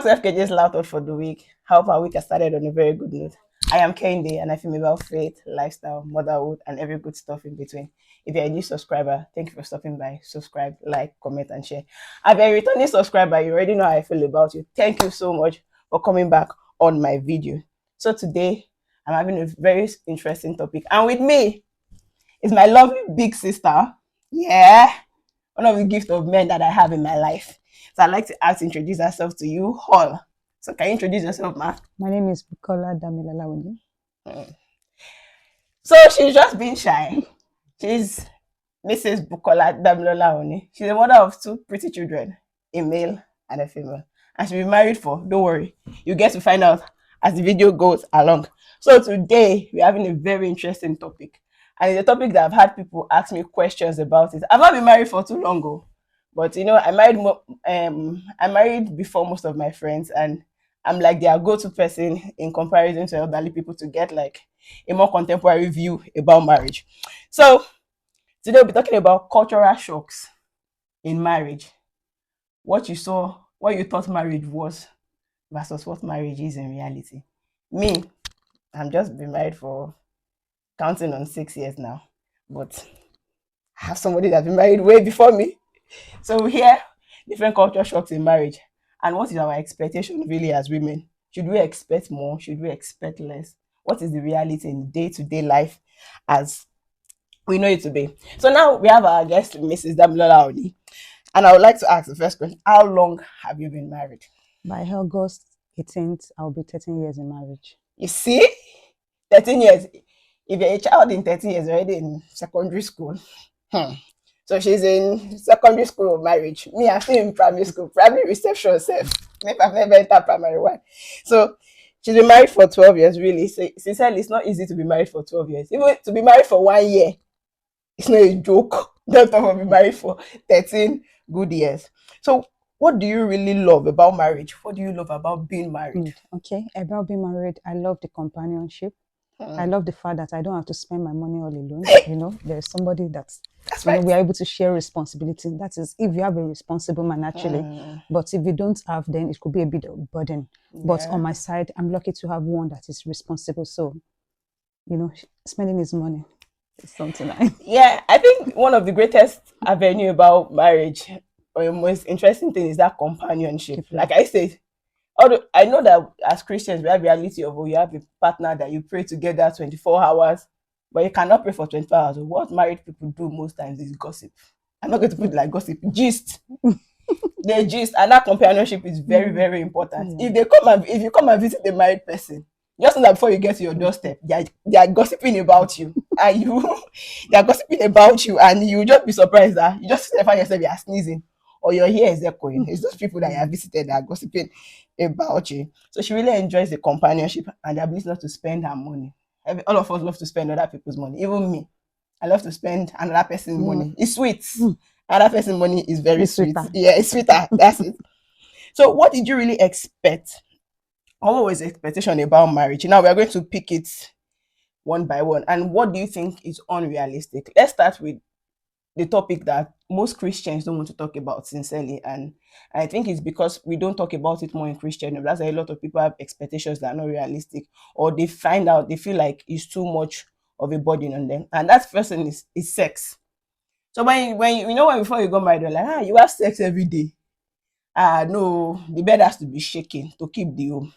to FKJ's Loud for the week. Hope our week has started on a very good note. I am Kende and I film about faith, lifestyle, motherhood, and every good stuff in between. If you're a new subscriber, thank you for stopping by. Subscribe, like, comment, and share. If you're a returning subscriber, you already know how I feel about you. Thank you so much for coming back on my video. So today, I'm having a very interesting topic. And with me is my lovely big sister. Yeah, one of the gifts of men that I have in my life. So I'd like to ask to introduce herself to you all. So can you introduce yourself, ma? My name is Bukola Damilola. So she's just being shy. She's Mrs. Bukola Damilola. She's the mother of two pretty children, a male and a female. And she'll be married for, don't worry, you get to find out as the video goes along. So today, we're having a very interesting topic. And it's a topic that I've had people ask me questions about it. I've not been married for too long ago. But you know, I married before most of my friends, and I'm like their go-to person in comparison to elderly people to get like a more contemporary view about marriage. So today we'll be talking about cultural shocks in marriage. What you saw, what you thought marriage was versus what marriage is in reality. Me, I'm just been married for counting on 6 years now, but I have somebody that's been married way before me. So we hear different culture shocks in marriage. And what is our expectation really as women? Should we expect more? Should we expect less? What is the reality in day-to-day life as we know it to be? So now we have our guest, Mrs. Damilola Oni. And I would like to ask the first question. How long have you been married? By August 18th, I'll be 13 years in marriage. You see? 13 years. If you're a child in 13 years, already in secondary school. So she's in secondary school of marriage. Me, I'm still in primary school, primary reception self. Maybe I've never entered primary one. So she's been married for 12 years, really. So sincerely, it's not easy to be married for 12 years. Even to be married for 1 year, it's not a joke. Don't talk about being married for 13 good years. So what do you really love about marriage? What do you love about being married? Okay, about being married, I love the companionship. I love the fact that I don't have to spend my money all alone. You know, there's somebody that's right. We are able to share responsibility. That is, if you have a responsible man, actually. But if you don't have, then it could be a bit of burden. Yeah. But on my side, I'm lucky to have one that is responsible. So, you know, spending his money is something Yeah, I think one of the greatest avenue about marriage, or the most interesting thing, is that companionship. Like I said, although I know that as Christians, we have reality of you have a partner that you pray together 24 hours, but you cannot pray for 24 hours. What married people do most times is gossip. I'm not going to put it like gossip, gist. They gist, and that companionship is very, very important. If you come and visit a married person, just know that before you get to your doorstep, they are gossiping about you, and they are gossiping about you, and you just be surprised that you just find yourself you are sneezing, or your hair is echoing. It's those people that you have visited that are gossiping about you. So she really enjoys the companionship and the ability not to spend her money. All of us love to spend other people's money. Even me, I love to spend another person's money. It's sweet. Another person's money is very sweet. Yeah, it's sweeter. That's it. So what did you really expect? What was the expectation about marriage? Now we are going to pick it one by one. And what do you think is unrealistic? Let's start with the topic that most Christians don't want to talk about sincerely, and I think it's because we don't talk about it more in Christianity. That's why a lot of people have expectations that are not realistic, or they feel like it's too much of a burden on them, and that person is sex. So when before you got married, you're like, you have sex every day. No, the bed has to be shaking to keep the home.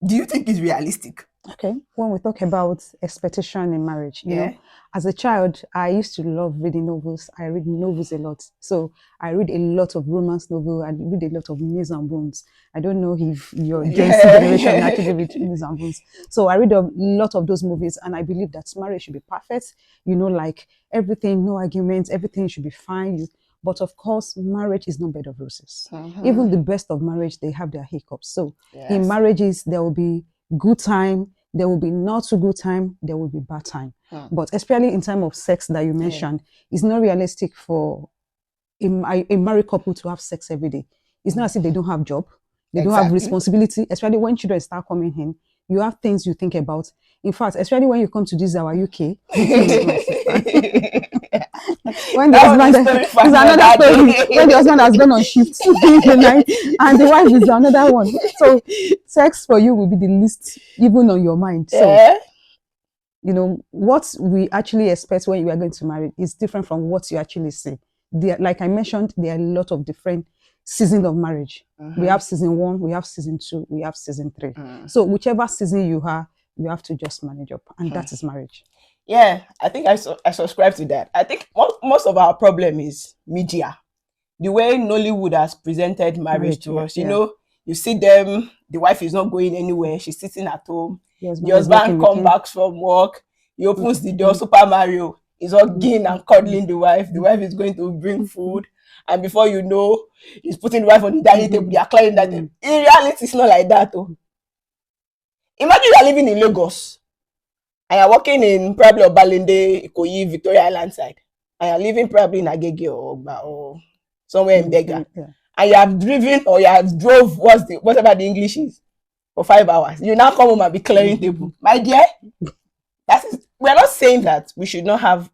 Do you think it's realistic? Okay, when we talk about expectation in marriage, you know, as a child, I used to love reading novels. I read novels a lot. So I read a lot of romance novels. I read a lot of Mise en Bones. I don't know if your Gen Z generation actually read Mise en Bones. So I read a lot of those movies, and I believe that marriage should be perfect. You know, like everything, no arguments, everything should be fine. But of course, marriage is no bed of roses. Even the best of marriage, they have their hiccups. So in marriages, there will be good time, there will be not so good time, there will be bad time. But especially in time of sex that you mentioned, it's not realistic for a married couple to have sex every day. It's not as if they don't have job, they don't have responsibility, especially when children start coming in. You have things you think about. In fact, especially when you come to this our UK, my sister. When the husband is another story. When the husband has gone on shift in the night, and the wife is another one. So sex for you will be the least even on your mind. Yeah. So you know what we actually expect when you are going to marry is different from what you actually see. Like I mentioned, there are a lot of different seasons of marriage. We have season 1, we have season 2, we have season 3. So whichever season you are, you have to just manage up, and that is marriage. Yeah, I think I subscribe to that. I think most of our problem is media. The way Nollywood has presented marriage to us. You know, you see them, the wife is not going anywhere, she's sitting at home. The husband comes back from work, he opens the door, Super Mario is hugging and cuddling the wife. The wife is going to bring food, and before you know, he's putting the wife on the dining table, they are clearing that table. In reality, it's not like that. Oh. Imagine you are living in Lagos and you're working in probably Obalende, Ikoyi, Victoria Island side, and you're living probably in Agege or somewhere in Bega, and you have driven or you have drove whatever the English is for 5 hours. You now come home and be clearing table. My dear, we're not saying that we should not have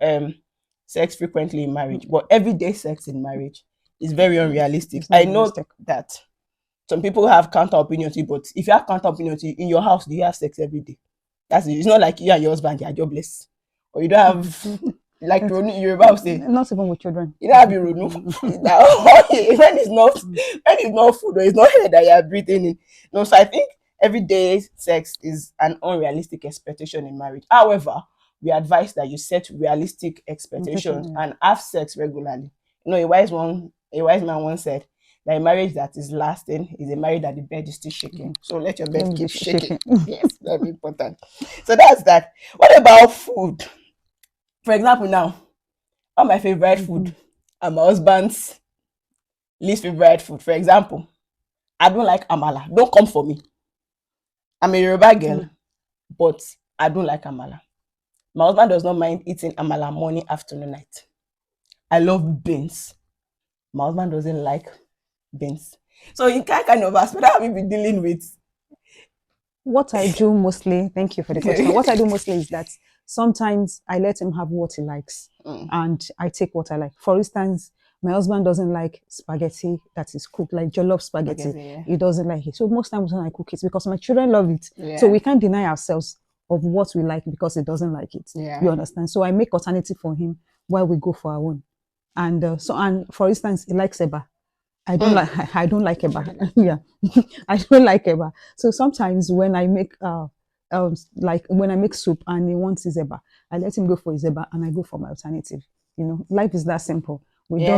sex frequently in marriage, but everyday sex in marriage is very unrealistic. I know that some people have counter opinions, but if you have counter opinions in your house, do you have sex every day? It's not like you and your husband are jobless, or you don't have like Yoruba will say, not even with children. You don't have Ironu. when it's not food or it's not air that you are breathing in. No, so I think everyday sex is an unrealistic expectation in marriage. However, we advise that you set realistic expectations and have sex regularly. You know, a wise man once said that a marriage that is lasting is a marriage that the bed is still shaking. So let your bed keep shaking. Yes, very important. So that's that. What about food? For example, now, all my favorite food and my husband's least favorite food. For example, I don't like amala. Don't come for me. I'm a Yoruba girl, but I don't like amala. My husband does not mind eating amala morning, afternoon, night. I love beans. My husband doesn't like beans. So in kind of aspect, that have we been dealing with? What I do mostly, thank you for the question. What I do mostly is that sometimes I let him have what he likes and I take what I like. For instance, my husband doesn't like spaghetti that is cooked, like jollof spaghetti. He doesn't like it. So most times when I cook it, because my children love it. So we can't deny ourselves of what we like because he doesn't like it. You understand? So I make alternative for him while we go for our own. And for instance, he likes eba. I don't like eba. Yeah, I don't like eba. So sometimes when I make like when I make soup and he wants his eba, I let him go for his eba and I go for my alternative. You know, life is that simple. We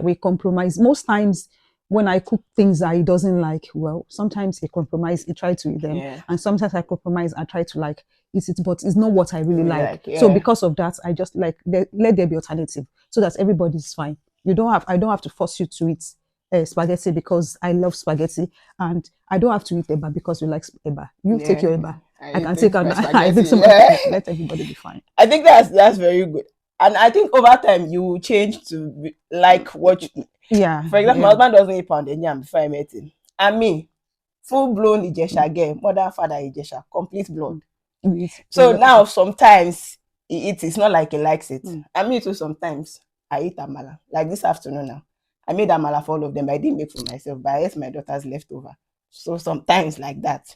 we compromise. Most times when I cook things that he doesn't like, well, sometimes he compromise, he try to eat them, and sometimes I compromise, I try to like eat it, but it's not what I really like. So because of that, I just like let there be alternative so that everybody's fine. I don't have to force you to eat spaghetti because I love spaghetti, and I don't have to eat eba because you like eba. You take your eba. I can take out. I think let everybody be fine. I think that's very good, and I think over time you will change to like what. For example, my husband doesn't eat pounded yam before I met him, and me, full blown Ijesha girl, mother father Ijesha, complete blood. So now sometimes he eats. It's not like he likes it, and me too. Sometimes I eat amala. Like this afternoon now. I made amala for all of them, but I didn't make for myself, but I ate my daughter's leftover. So sometimes like that,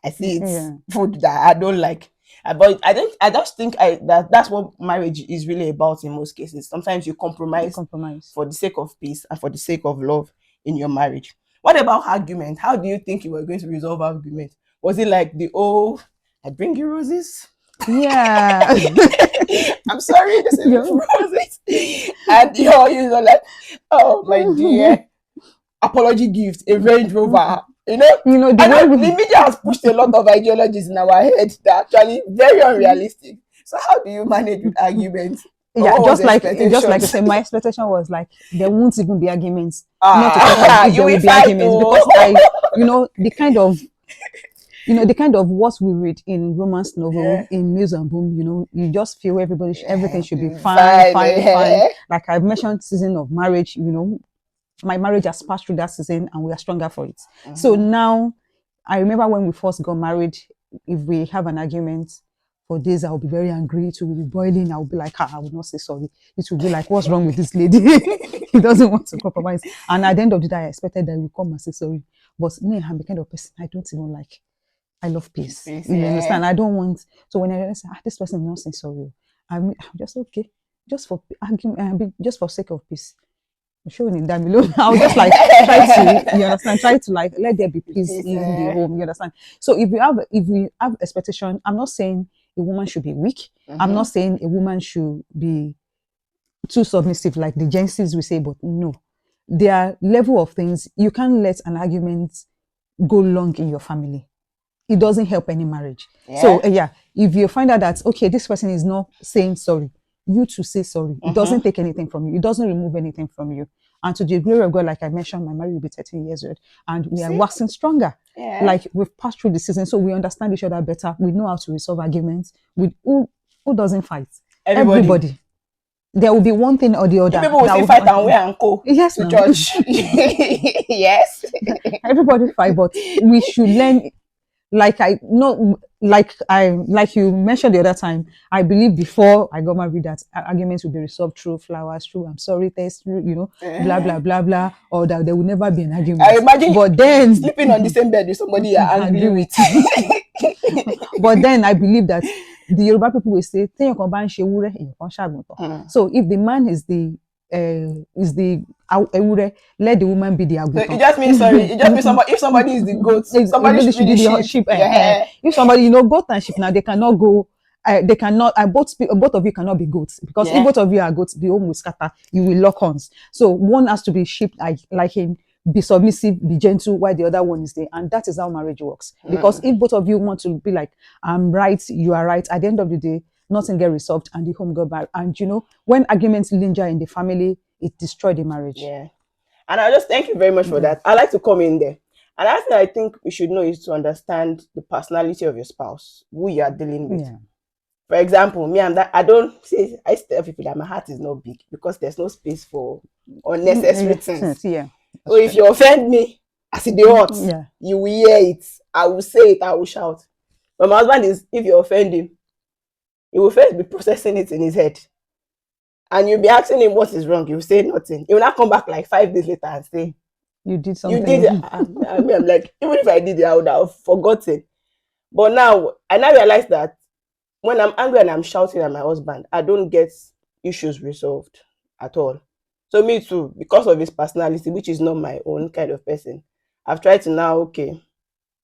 I see it's food that I don't like. But I just think that's what marriage is really about in most cases. Sometimes you compromise for the sake of peace and for the sake of love in your marriage. What about argument? How do you think you were going to resolve argument? Was it like I bring you roses? Yeah. I'm sorry, this is roses. And you're like, oh my dear, apology gift, a Range Rover. You know, the media has pushed a lot of ideologies in our head that are actually very unrealistic. So how do you manage with arguments? Yeah, just like I said, my expectation was like there won't even be arguments. Not to talk about if there will be arguments because the kind of what we read in romance novel, in Muse and Boom, you just feel everything should be fine. Like I've mentioned, season of marriage, my marriage has passed through that season and we are stronger for it. So now, I remember when we first got married, if we have an argument, For days, I'll be very angry. It will be boiling. I'll be like, I will not say sorry. It will be like, what's wrong with this lady? He doesn't want to compromise. And at the end of the day, I expected that he will come and say sorry. But me, I'm the kind of person I don't even like. I love peace. You understand? I don't want. So when I say, this person is not saying sorry, I'm just okay, just for argument, just for sake of peace. Showing it down below. I'll just like try to, you understand, try to like let there be peace in the home, you understand. So if we have expectation, I'm not saying a woman should be weak. I'm not saying a woman should be too submissive like the Gensis we say, but no. There are level of things you can't let an argument go long in your family. It doesn't help any marriage. So if you find out that okay, this person is not saying sorry, you to say sorry. It doesn't take anything from you. It doesn't remove anything from you. And to the glory of God, like I mentioned, my marriage will be 13 years old, and we are waxing stronger. Like we've passed through the season, so we understand each other better. We know how to resolve arguments. With who doesn't fight? Everybody. There will be one thing or the other. People will say fight and wear and go. Yes, to church. Yes. Everybody fight, but we should learn. Like you mentioned the other time, I believe before I got married that arguments will be resolved through flowers, through I'm sorry, thanks, through blah blah blah blah, or that there will never be an argument. I imagine, but then sleeping on the same bed with somebody you're angry with. But then I believe that the Yoruba people will say, so if the man is the let the woman be the agutan. So it just means somebody, if somebody is the goat, somebody should be the sheep. If somebody, goat and sheep now, they cannot go. They cannot. Both of you cannot be goats, because if both of you are goats, the home will scatter. You will lock horns. So one has to be sheep like him, be submissive, be gentle, while the other one is there, and that is how marriage works. Because if both of you want to be like, I'm right, you are right, at the end of the day, nothing get resolved and the home go back. And when arguments linger in the family, it destroys the marriage. Yeah. And I just thank you very much for that. I like to come in there. And another thing I think we should know is to understand the personality of your spouse, who you are dealing with. For example, me and that, I tell people that my heart is not big because there's no space for unnecessary things. So if you offend me, as it hot, you will hear it. I will say it, I will shout. But my husband is, if you offend him, he will first be processing it in his head. And you'll be asking him what is wrong. He will say nothing. He will not come back like 5 days later and say, you did something. You did it. I'm like, even if I did it, I would have forgotten. But now, I now realize that when I'm angry and I'm shouting at my husband, I don't get issues resolved at all. So me too, because of his personality, which is not my own kind of person, I've tried to now,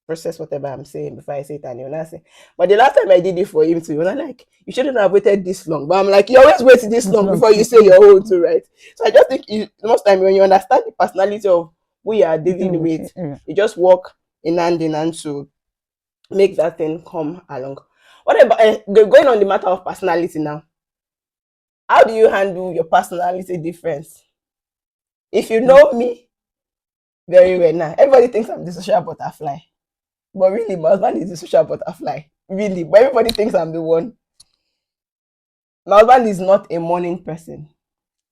process whatever I'm saying before I say it, and you're not saying. But the last time I did it for him too, you're not like, you shouldn't have waited this long. But I'm like, you always wait this long before you say your own too, right? So I just think most time when you understand the personality of who you are dealing with, you just walk in hand to make that thing come along. What about going on the matter of personality now? How do you handle your personality difference? If you know me very well now, everybody thinks I'm the social butterfly. But really, my husband is the social butterfly. Really. But everybody thinks I'm the one. My husband is not a morning person.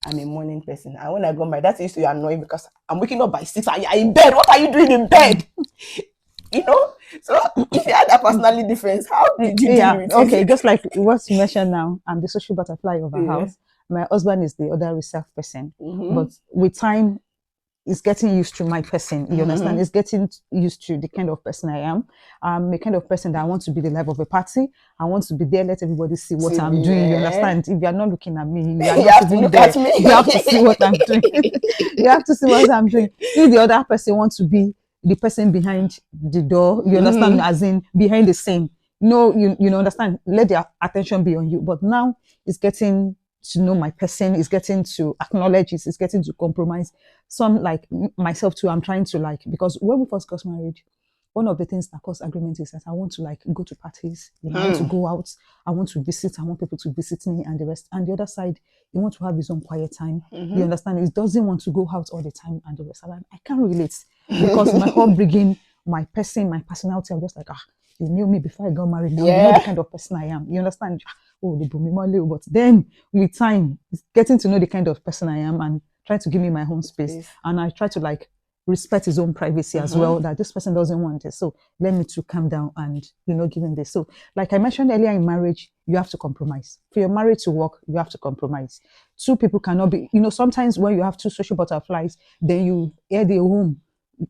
I'm a morning person. And when I go married, that used to annoy me because I'm waking up by 6 and you're in bed. What are you doing in bed? So if you had that personality difference, how did you deal with it? Okay, just like what you mentioned now, I'm the social butterfly of our house. My husband is the other reserved person. But with time, it's getting used to my person. You understand? It's getting used to the kind of person I am. I'm the kind of person that I want to be the life of a party. I want to be there, let everybody see what I'm doing. You understand? If you're not looking at me, you have to look at me. You have to see what I'm doing. You have to see what I'm doing. If the other person wants to be the person behind the door, you understand, as in behind the scene. No, you understand, let their attention be on you. But now it's getting to know my person, is getting to acknowledge it, is getting to compromise. Some like myself too, I'm trying to because when we first got married, one of the things that caused agreement is that I want to go to parties, I want to go out, I want to visit, I want people to visit me and the rest. And the other side, he wants to have his own quiet time. You understand? He doesn't want to go out all the time and the rest. I can't relate because my upbringing, my person, my personality, I'm just like, you knew me before I got married. Now you know the kind of person I am. You understand? But then with time, it's getting to know the kind of person I am and try to give me my own space. And I try to respect his own privacy as well, that this person doesn't want it. So let me to calm down and, give him this. So like I mentioned earlier, in marriage, you have to compromise. For your marriage to work, you have to compromise. Two people cannot be, sometimes when you have two social butterflies, then you hear the home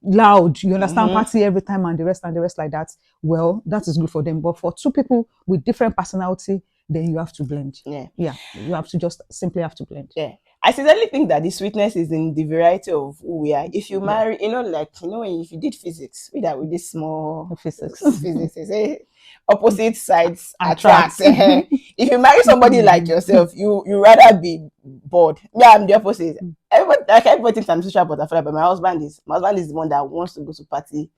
loud, you understand, party every time and the rest like that. Well, that is good for them. But for two people with different personality, then you have to blend. Yeah. You have to just simply have to blend. Yeah. I sincerely think that the sweetness is in the variety of who we are. If you marry, if you did physics, with this small Physics, they say opposite sides attract. If you marry somebody like yourself, you rather be bored. Me, I'm the opposite. Everybody thinks I'm social butterfly, but my husband is the one that wants to go to party.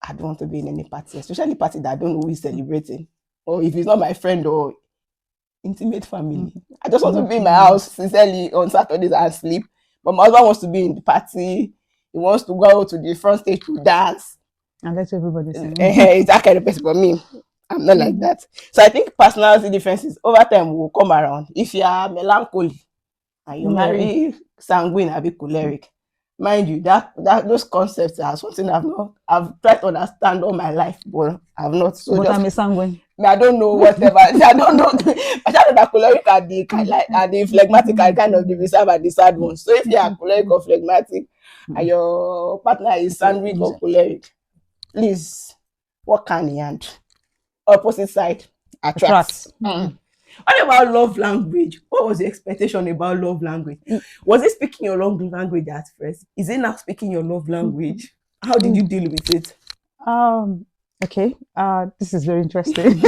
I don't want to be in any party, especially party that I don't know who is celebrating, or if it's not my friend or intimate family. I just want to be in my house sincerely on Saturdays and sleep. But my husband wants to be in the party. He wants to go to the front stage to dance. And let everybody sing. It's that kind of person. For me, I'm not like that. So I think personality differences over time will come around. If you are melancholy and you marry sanguine and be choleric, mind you, that those concepts are something I've tried to understand all my life, but I've not. So but I'm a sanguine. I don't know whatever. I don't know. I don't know that choleric are the phlegmatic are kind of the reserve and the sad ones. So if you are choleric or phlegmatic and your partner is sanguine or choleric, please work hand in hand. Opposite side attracts. What about love language? What was the expectation about love language? Was it speaking your love language at first? Is it now speaking your love language? How did you deal with it? Okay. This is very interesting.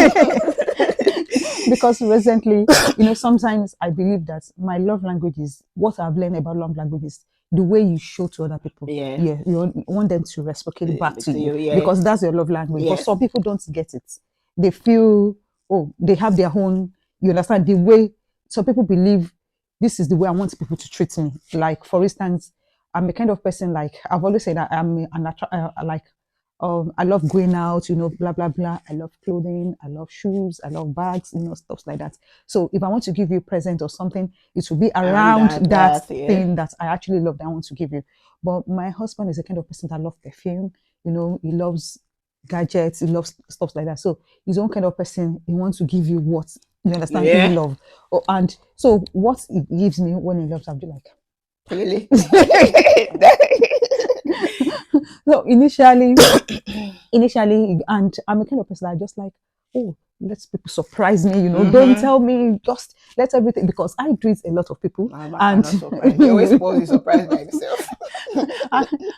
Because recently, sometimes I believe that my love language is what I've learned about love language is the way you show to other people. Yeah. You want them to reciprocate back to you. Yeah. Because that's your love language. Yeah. But some people don't get it. They feel, they have their own, you understand, the way some people believe this is the way I want people to treat me. Like, for instance, I'm the kind of person, like, I've always said that I'm I love going out, blah, blah, blah. I love clothing. I love shoes. I love bags, stuff like that. So if I want to give you a present or something, it will be around that thing that I actually love that I want to give you. But my husband is the kind of person that loves perfume. He loves gadgets. He loves stuff like that. So he's the one kind of person, he wants to give you what, you understand, he love. And so what he gives me when he loves, I'll be like, really? So initially, and I'm a kind of person that I just like, let people surprise me, don't tell me, just let everything, because I do it a lot of people. And you're always supposed to be surprised by yourself.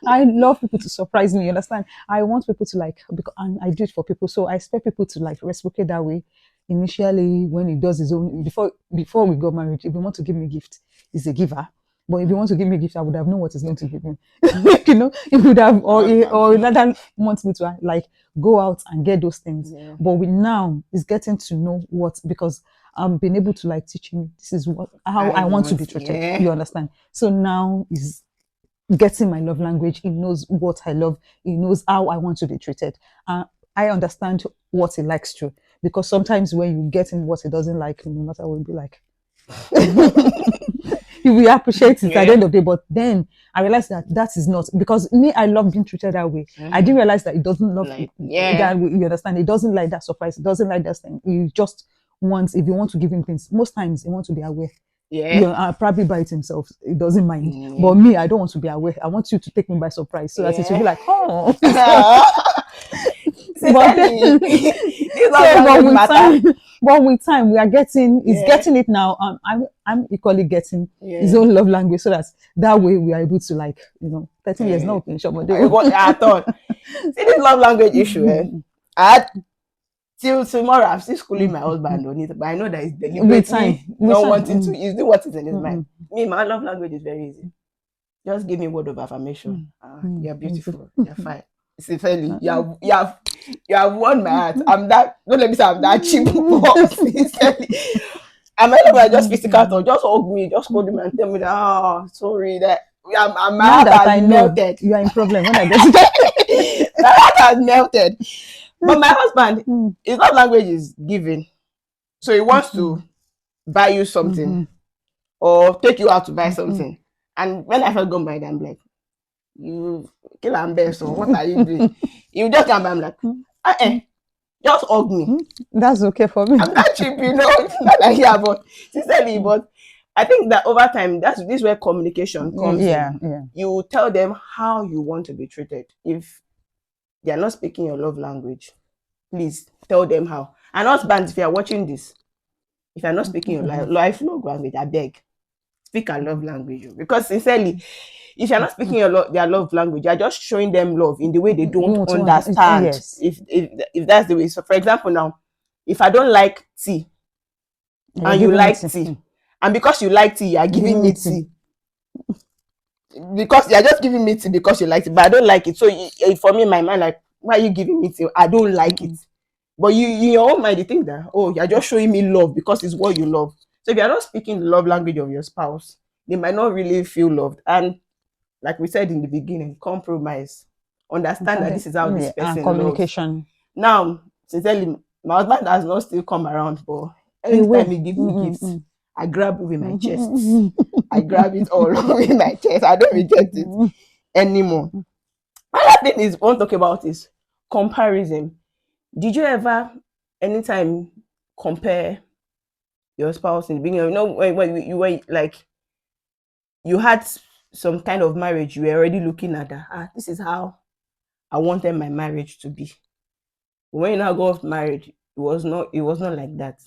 I love people to surprise me, you understand? I want people to and I do it for people. So I expect people to reciprocate that way. Initially, when he does his own, before we got married, if he wants to give me a gift, he's a giver. But if he wants to give me a gift, I would have known what he's going to give me. He would have, or another wants me to go out and get those things. Yeah. But now he's getting to know what, because I'm being able to teach him this is how I want to be treated. Yeah. You understand? So now he's getting my love language. He knows what I love. He knows how I want to be treated. I understand what he likes to, because sometimes when you get him what he doesn't like, no matter what, he'll be like. He will appreciate it at the end of the day, but then I realized that is not, because me, I love being treated that way. I didn't realize that he doesn't love that way. You understand? He doesn't like that surprise. He doesn't like that thing. He just wants, if you want to give him things, most times he wants to be aware. Yeah. Probably by it himself. He doesn't mind. But me, I don't want to be aware. I want you to take me by surprise, so that it will be like, oh. But with time, we are getting. He's getting it now. I'm equally getting his own love language, so that way we are able to 13 years now. I thought. See this love language issue. Till tomorrow, I'm still schooling my husband on it, but I know that it's deliberately not wanting to. He's doing what is in his mind. Me, my love language is very easy. Just give me a word of affirmation. You're beautiful. You're fine. Sincerely, you have won my heart. I'm that. Don't let me say I'm that cheap. Sincerely, I'm not just physical talk. Just hug me, just hold me and tell me that. Sorry that I'm my heart has melted. You are in problem when I get to that. My heart has melted. But my husband, his love language is giving. So he wants to buy you something or take you out to buy something. And when I first got married, I'm like, you kill and bear, so what are you doing? You just come back, I'm like, just hug me. That's okay for me. I'm not cheap, not like yeah, but sincerely, but I think that over time, this is where communication comes in. Yeah. You tell them how you want to be treated. If they are not speaking your love language, please tell them how. And husbands, if you are watching this, if you are not speaking your life love language, I beg, speak a love language. Because sincerely, if you're not speaking their love language, you're just showing them love in the way they don't understand. Yes. If that's the way. So for example now, if I don't like tea and you like tea, and because you like tea, you are giving me tea. Because you're just giving me tea because you like it, but I don't like it. So for me, my mind, like, why are you giving me tea? I don't like it. But you, in your own mind, you think that, oh, you're just showing me love because it's what you love. So if you're not speaking the love language of your spouse, they might not really feel loved. And like we said in the beginning, compromise, understand that this is how this person and communication loves. Now, sincerely, my husband has not still come around, but anytime he gives me gifts, I grab it with my chest. I grab it all with my chest. I don't reject it anymore. Another thing is, one talk about is comparison. Did you ever, anytime, compare your spouse in the beginning? When you were like, you had some kind of marriage, you were already looking at that. This is how I wanted my marriage to be. But when you now got married, it was not like that.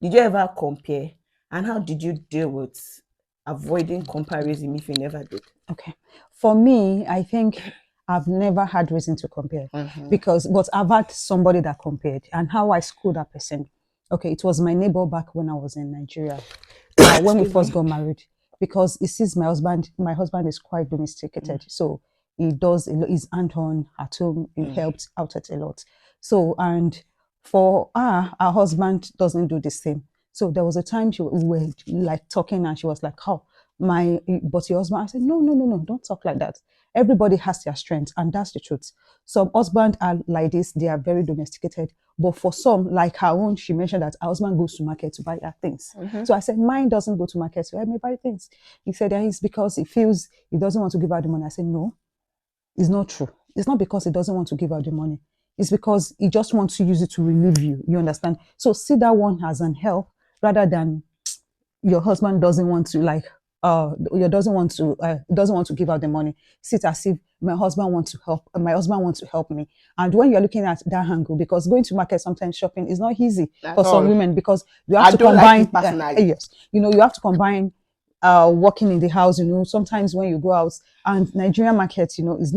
Did you ever compare? And how did you deal with avoiding comparison if you never did? Okay. For me, I think I've never had reason to compare but I've had somebody that compared, and how I schooled that person. Okay, it was my neighbor back when I was in Nigeria, when we first got married, because he sees my husband is quite domesticated. So he does, he's hand-on at home, he helps out at a lot. So, and for her, her husband doesn't do the same. So there was a time we were like talking and she was like, oh, but your husband, I said, no, don't talk like that. Everybody has their strengths, and that's the truth. Some husbands are like this, they are very domesticated. But for some, like her own, she mentioned that her husband goes to market to buy her things. So I said, mine doesn't go to market to help me buy things. He said, that it's because he feels he doesn't want to give her the money. I said, no, it's not true. It's not because he doesn't want to give her the money. It's because he just wants to use it to relieve you. You understand? So see that one as an help rather than your husband doesn't want to doesn't want to give out the money. See it as if my husband wants to help me. And when you're looking at that angle, because going to market sometimes shopping is not easy for some women, because you have to combine yes, you have to combine working in the house. Sometimes when you go out, and Nigerian market, is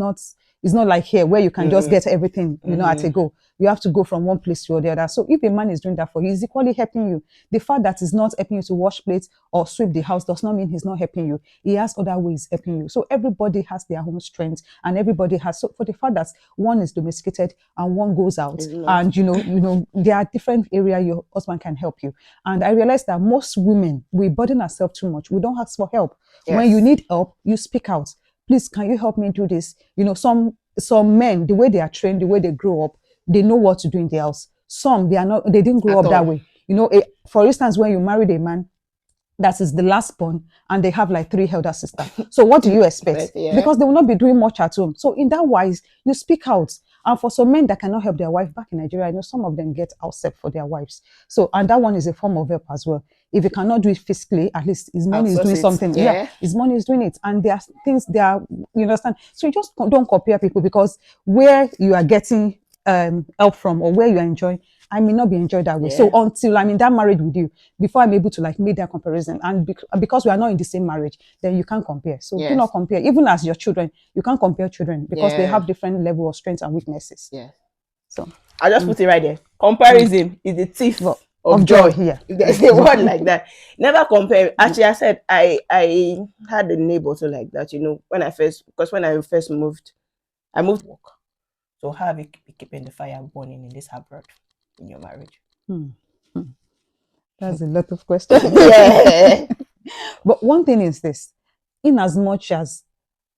not like here where you can just get everything, at a go. You have to go from one place to the other. So if a man is doing that for you, he's equally helping you. The fact that he's not helping you to wash plates or sweep the house does not mean he's not helping you. He has other ways helping you. So everybody has their own strengths, and everybody has. So for the fact that one is domesticated and one goes out, and there are different areas your husband can help you. And I realized that most women, we burden ourselves too much. We don't ask for help. Yes. When you need help, you speak out. Please, can you help me do this? Some men, the way they are trained, the way they grow up, they know what to do in the house. Some, they didn't grow up that way. For instance, when you married a man that is the last born and they have like 3 elder sisters. So what do you expect? Because they will not be doing much at home. So in that wise, you speak out. And for some men that cannot help their wife back in Nigeria, I know some of them get outset for their wives. So, and that one is a form of help as well. If you cannot do it physically, at least his money is doing something. Yeah, his money is doing it. And there are things you understand? So you just don't compare people, because where you are getting help from or where you are enjoying, I may not be enjoyed that way. So until I'm in that marriage with you, before I'm able to make that comparison, and because we are not in the same marriage, then you can't compare. So do not compare. Even as your children, you can't compare children, because they have different level of strengths and weaknesses. Yeah. So I just put it right there. Comparison is the thief of joy. Yeah. If there's a word like that. Never compare. Actually, I said I had a neighbor also like that. When I first moved, I moved to work. So how have you been keeping the fire burning in this abroad in your marriage? That's a lot of questions. But one thing is this: in as much as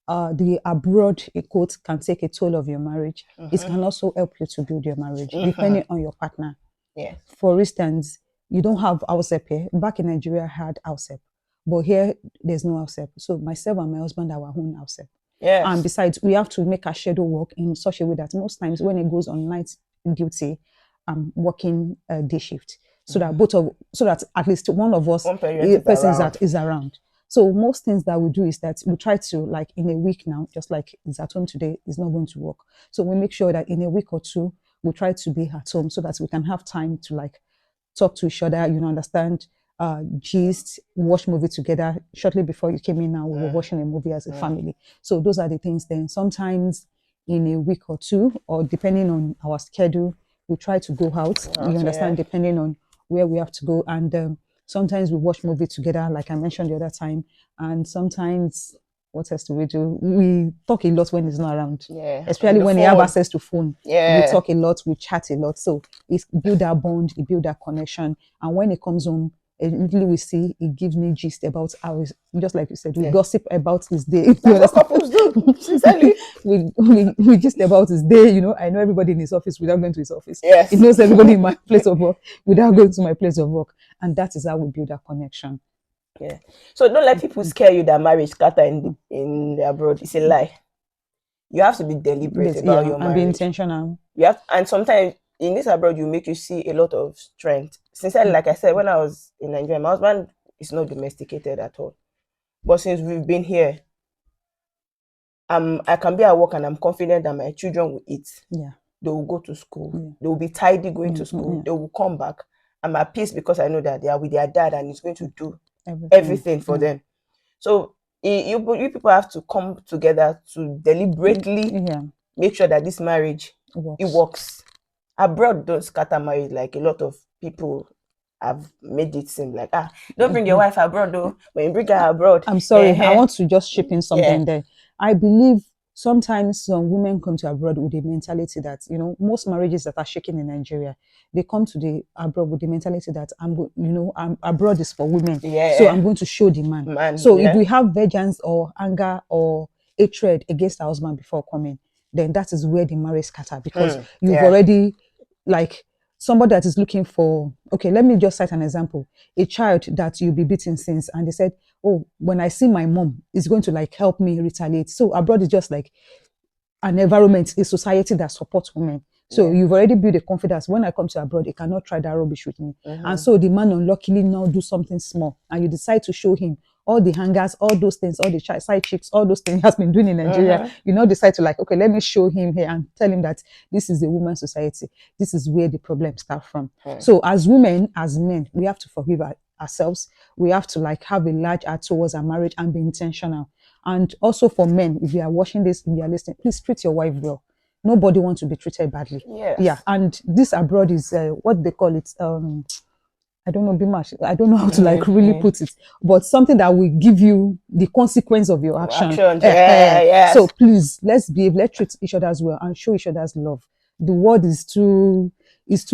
the abroad quote can take a toll of your marriage, it can also help you to build your marriage, depending on your partner. Yeah. For instance, you don't have house help here. Back in Nigeria, I had house help, but here there's no house help. So myself and my husband are our own house help. Yes. And besides, we have to make our schedule work in such a way that most times when it goes on night duty, I'm working a day shift, so that so that at least one of us, One parent person is around. is around. So most things that we do is that we try to, like, in a week now, just like he's at home today, he's not going to work. So we make sure that in a week or two, we try to be at home so that we can have time to, like, talk to each other, understand, gist, watch movie together. Shortly before you came in now, we were watching a movie as a family. So those are the things. Then sometimes in a week or two, or depending on our schedule, we try to go out. You understand, depending on where we have to go. And sometimes we watch movie together, like I mentioned the other time. And sometimes, what else do? We talk a lot when he's not around. Yeah. Especially when he have access to phone. Yeah. We talk a lot, we chat a lot. So it build that bond, it build that connection. And when it comes home, immediately we see, it gives me gist about how, just like you said, we gossip about his day. That's what couples do, sincerely. we gist about his day. I know everybody in his office without going to his office. Yes. He knows everybody in my place of work without going to my place of work. And that is how we build that connection. Yeah. So don't let people scare you that marriage scatter in the abroad. It's a lie. You have to be deliberate about your marriage. And be intentional. You have, and sometimes in this abroad, you make you see a lot of strength. Sincerely, like I said, when I was in Nigeria, my husband is not domesticated at all. But since we've been here, I can be at work and I'm confident that my children will eat. Yeah. They will go to school. Yeah. They will be tidy going to school. Yeah. They will come back. I'm at peace because I know that they are with their dad and he's going to do everything for them. So you people have to come together to deliberately make sure that this marriage works. Abroad, don't scatter marriage like a lot of people have made it seem like, don't bring your wife abroad though. When you bring her abroad. I'm sorry, I want to just chip in something there. I believe sometimes some women come to abroad with the mentality that, most marriages that are shaking in Nigeria, they come to the abroad with the mentality that I'm abroad is for women. Yeah. So I'm going to show the man. So if we have vengeance or anger or hatred against our husband before coming, then that is where the marriage scatter, because you've already, like, somebody that is looking for, okay, let me just cite an example. A child that you'll be beaten since, and they said, oh, when I see my mom, it's going to, like, help me retaliate. So abroad is just like an environment, a society that supports women. So you've already built a confidence. When I come to abroad, they cannot try that rubbish with me. And so the man unluckily now do something small, and you decide to show him all the hangers, all those things, all the side chicks, all those things he has been doing in Nigeria. You now decide to, like, okay, let me show him here and tell him that this is a woman's society. This is where the problems start from. So as women, as men, we have to forgive ourselves. We have to, like, have a large heart towards our marriage and be intentional. And also for men, if you are watching this, if you are listening, please treat your wife well. Nobody wants to be treated badly. Yes. Yeah. And this abroad is what they call it. I don't know, Bimash. I don't know how to, like, really put it, but something that will give you the consequence of your action. Yes. So please, let's treat each other as well and show each other's love. The world is too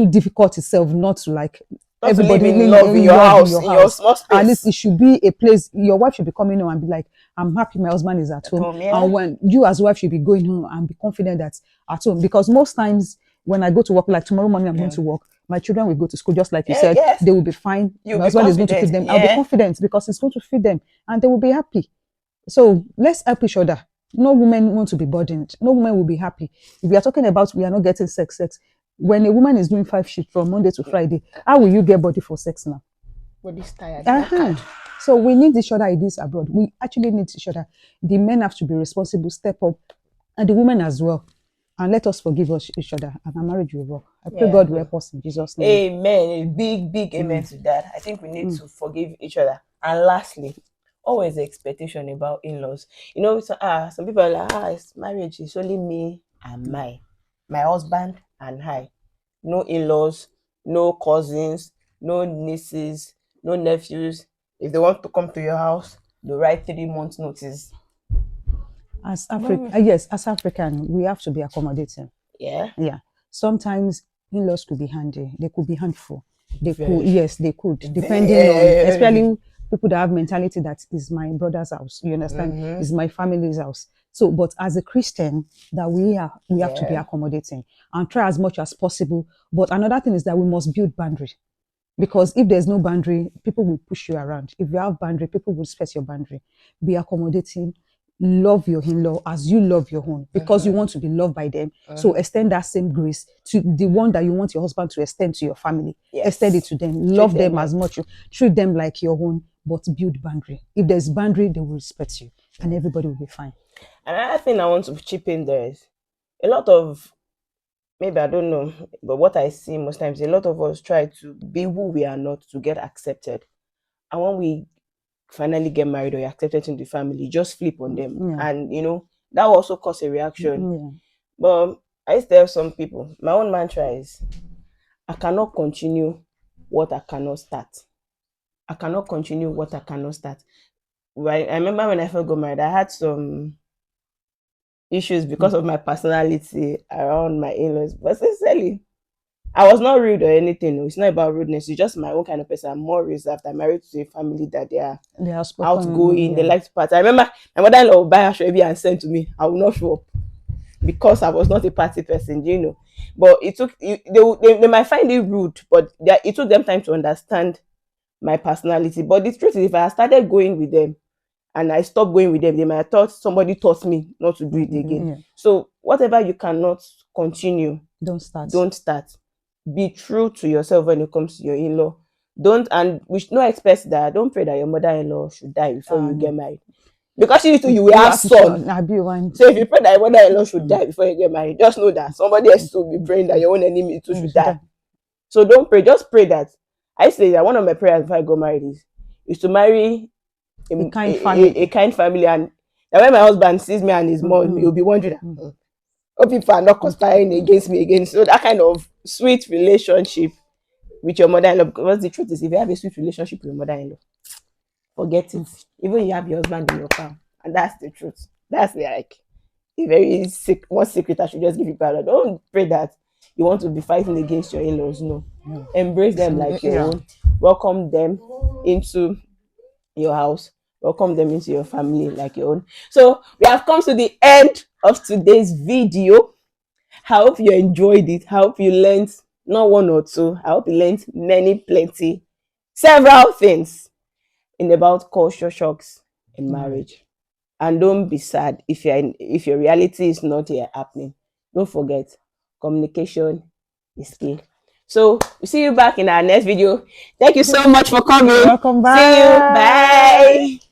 difficult itself not to, like, everybody in love in your house, in your small space. At least it should be a place your wife should be coming home and be like, I'm happy my husband is at home. And when you as wife should be going home and be confident that at home, because most times when I go to work, like tomorrow morning I'm going to work, my children will go to school, just like you said. They will be fine. My husband is going to feed them. I'll be confident because he's going to feed them and they will be happy. So let's help each other. No woman want to be burdened. No woman will be happy. If we are talking about we are not getting sex, when a woman is doing 5 shifts from Monday to Friday, how will you get body for sex now? Body's tired. So we need each other in this abroad. We actually need each other. The men have to be responsible, step up, and the women as well. And let us forgive each other, and our marriage will work. I pray God will help us in Jesus' name. Amen. A big amen to that. I think we need to forgive each other. And lastly, always the expectation about in-laws. Some people are like, marriage is only me and my husband and I. No in-laws, no cousins, no nieces, no nephews. If they want to come to your house, they write 3 months notice. As African, we have to be accommodating. Yeah. Sometimes in-laws could be handy. They could be handful. They could, depending on, especially people that have mentality that is my brother's house. You understand? Is my family's house. So, but as a Christian, that we have to be accommodating and try as much as possible. But another thing is that we must build boundary. Because if there's no boundary, people will push you around. If you have boundary, people will respect your boundary. Be accommodating. love your in-law as you love your own, because you want to be loved by them. So extend that same grace to the one that you want your husband to extend to your family. Yes. Extend it to them. Love them as much. Treat them like your own, but build boundary. If there's boundary, they will respect you, and everybody will be fine. Another thing I want to chip in there is a lot of, maybe I don't know, but what I see most times, a lot of us try to be who we are not to get accepted. And when we finally get married or you're accepted into the family, just flip on them. Yeah. And that will also cause a reaction. Yeah. But I used to tell some people, my own mantra is, I cannot continue what I cannot start. I cannot continue what I cannot start. Right? I remember when I first got married, I had some issues because of my personality around my in-laws. But sincerely, I was not rude or anything. It's not about rudeness. It's just my own kind of person. I'm more reserved. I'm married to a family that they are outgoing. Yeah. They like to party. I remember my mother-in-law would buy a show and send to me. I will not show up because I was not a party person, But it took they might find it rude, but it took them time to understand my personality. But the truth is, if I started going with them and I stopped going with them, they might have thought somebody taught me not to do it again. Yeah. So whatever you cannot continue, don't start. Be true to yourself when it comes to your in-law. And we should not expect that. Don't pray that your mother-in-law should die before you get married, because you will have son. So if you pray that your mother-in-law should die before you get married, just know that somebody else will be praying that your own enemy too should die. So don't pray. Just pray that. I say that one of my prayers before I got married is to marry a kind family, and that when my husband sees me and his mom, he'll be wondering, oh, people are not conspiring against me again. So that kind of sweet relationship with your mother-in-law, because the truth is, if you have a sweet relationship with your mother-in-law, forget it. Even if you have your husband in your farm, and that's the truth. That's like a very one secret I should just give you. Don't pray that you want to be fighting against your in-laws. No. Embrace them like your own. Welcome them into your house. Welcome them into your family like your own. So we have come to the end of today's video. I hope you enjoyed it. I hope you learned not one or two. I hope you learned several things about culture shocks in marriage. And don't be sad if your reality is not yet happening. Don't forget, communication is key. So we'll see you back in our next video. Thank you so much for coming. Welcome back. See you. Bye.